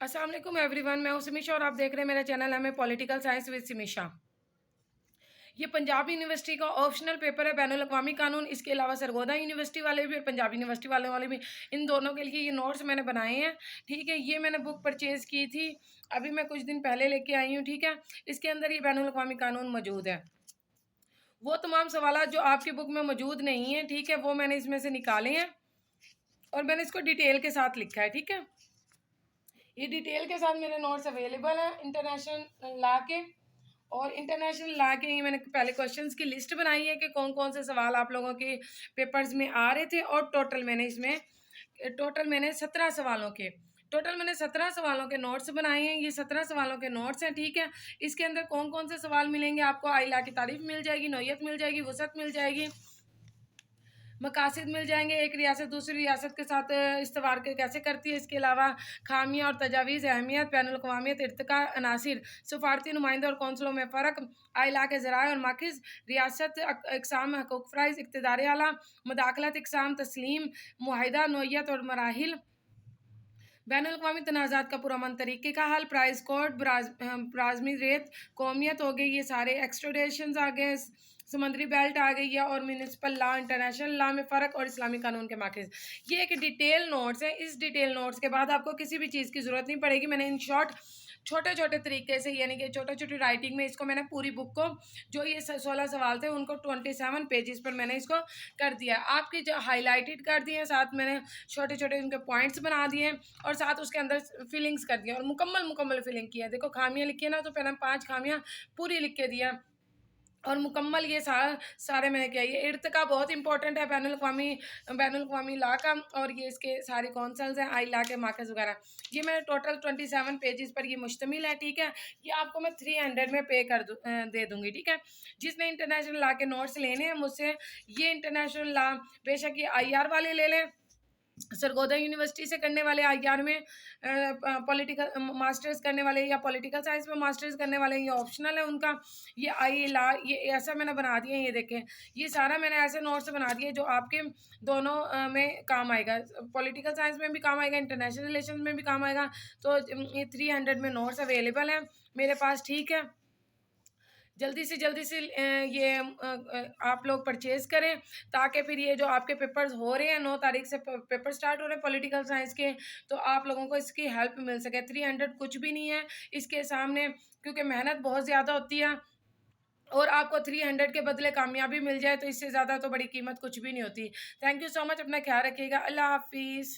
अस्सलाम वालेकुम एवरीवन, मैं हूं सिमी शाह और आप देख रहे हैं मेरा चैनल हमें political science with Simi Shah. ये पंजाब यूनिवर्सिटी का ऑप्शनल पेपर है बैनुल अक़वामी कानून। इसके अलावा सरगोदा यूनिवर्सिटी वाले भी और पंजाब यूनिवर्सिटी वाले भी, इन दोनों के लिए ये नोट्स मैंने बनाए हैं। ठीक है, ये मैंने बुक परचेज़ की थी, अभी मैं कुछ दिन पहले लेके आई हूँ। ठीक है, इसके अंदर ये बैनुल अक़वामी कानून मौजूद है। वो तमाम सवाल जो आपकी बुक में मौजूद नहीं है, ठीक है, वो मैंने इसमें से निकाले हैं और मैंने इसको डिटेल के साथ लिखा है। ठीक है, ये डिटेल के साथ मेरे नोट्स अवेलेबल हैं इंटरनेशनल लॉ के। और इंटरनेशनल लॉ के ये मैंने पहले क्वेश्चंस की लिस्ट बनाई है कि कौन कौन से सवाल आप लोगों के पेपर्स में आ रहे थे। और टोटल मैंने 17 सवालों के नोट्स बनाए हैं। ये 17 सवालों के नोट्स हैं। ठीक है, इसके अंदर कौन कौन से सवाल मिलेंगे आपको? आई लॉ की तारीफ मिल जाएगी, नौयत मिल जाएगी, वसअत मिल जाएगी, मकासद मिल जाएंगे, एक रियासत दूसरी रियासत के साथ इस्तवार के कैसे करती है, इसके अलावा खामियाँ और तजावीज़, अहमियत, बैनुल-अक़वामियत, इर्तिका, अनासिर, सफारती नुमाइंदे और कौंसलों में फ़र्क, आई.law के ज़राए और माखिज़, रियासत, इक़साम, हक़ूक़ फ़राइज़, इक़्तिदार आला, मदाखलत, इक़साम, तस्लीम, मुआहिदा, नौइयत और मराहिल, बैनुल-अक़वामी तनाज़ात का पुरअमन तरीक़े का हल, प्राइस कोड, ब्राज़मी रेत, कौमियत हो गई, ये सारे एक्सट्राडिशंस आ गए, समुद्री बेल्ट आ गई है, और म्यूनिसिपल लॉ, इंटरनेशनल लॉ में फ़र्क और इस्लामी कानून के माखिज़। ये एक डिटेल नोट्स है। इस डिटेल नोट्स के बाद आपको किसी भी चीज़ की ज़रूरत नहीं पड़ेगी। मैंने इन शॉर्ट छोटे छोटे तरीके से, यानी कि छोटे छोटी राइटिंग में इसको मैंने पूरी बुक को, जो ये 16 सवाल थे उनको 27 पेजेस पर मैंने इसको कर दिया। आपकी जो हाईलाइटेड कर दिए हैं, साथ मैंने छोटे छोटे उनके पॉइंट्स बना दिए हैं और साथ उसके अंदर फिलिंग्स कर दिया और मुकम्मल फिलिंग किया। देखो खामियाँ लिखी है ना, तो पहले 5 खामियाँ पूरी लिख के दिया और मुकम्मल ये सारे मैंने किया। ये इर्तिका बहुत इंपॉर्टेंट है बैनुल-अक़वामी लॉ का, और ये इसके सारे कौंसल्स हैं, आई लॉ के मार्कस वगैरह। ये मैंने टोटल 27 पेजेस पर ये मुश्तमिल है। ठीक है, ये आपको मैं 300 में दे दूँगी। ठीक है, जिसने इंटरनेशनल लॉ के नोट्स लेने हैं मुझसे, ये इंटरनेशनल लॉ बेशक ये IR वाले ले लें, सरगोदा यूनिवर्सिटी से करने वाले IR में पॉलिटिकल मास्टर्स करने वाले या पॉलिटिकल साइंस में मास्टर्स करने वाले, ये ऑप्शनल है उनका। ये I.law ये ऐसा मैंने बना दिया है, ये देखें, ये सारा मैंने ऐसे नोट्स बना दिए जो आपके दोनों में काम आएगा, पॉलिटिकल साइंस में भी काम आएगा, इंटरनेशनल रिलेशन में भी काम आएगा। तो ये 300 में नोट्स अवेलेबल हैं मेरे पास। ठीक है, जल्दी से ये आप लोग परचेज़ करें, ताकि फिर ये जो आपके पेपर्स हो रहे हैं, 9 तारीख से पेपर स्टार्ट हो रहे हैं पॉलिटिकल साइंस के, तो आप लोगों को इसकी हेल्प मिल सके। 300 कुछ भी नहीं है इसके सामने, क्योंकि मेहनत बहुत ज़्यादा होती है और आपको 300 के बदले कामयाबी मिल जाए तो इससे ज़्यादा तो बड़ी कीमत कुछ भी नहीं होती। थैंक यू सो मच, अपना ख्याल रखिएगा। अल्लाह हाफ़िज़।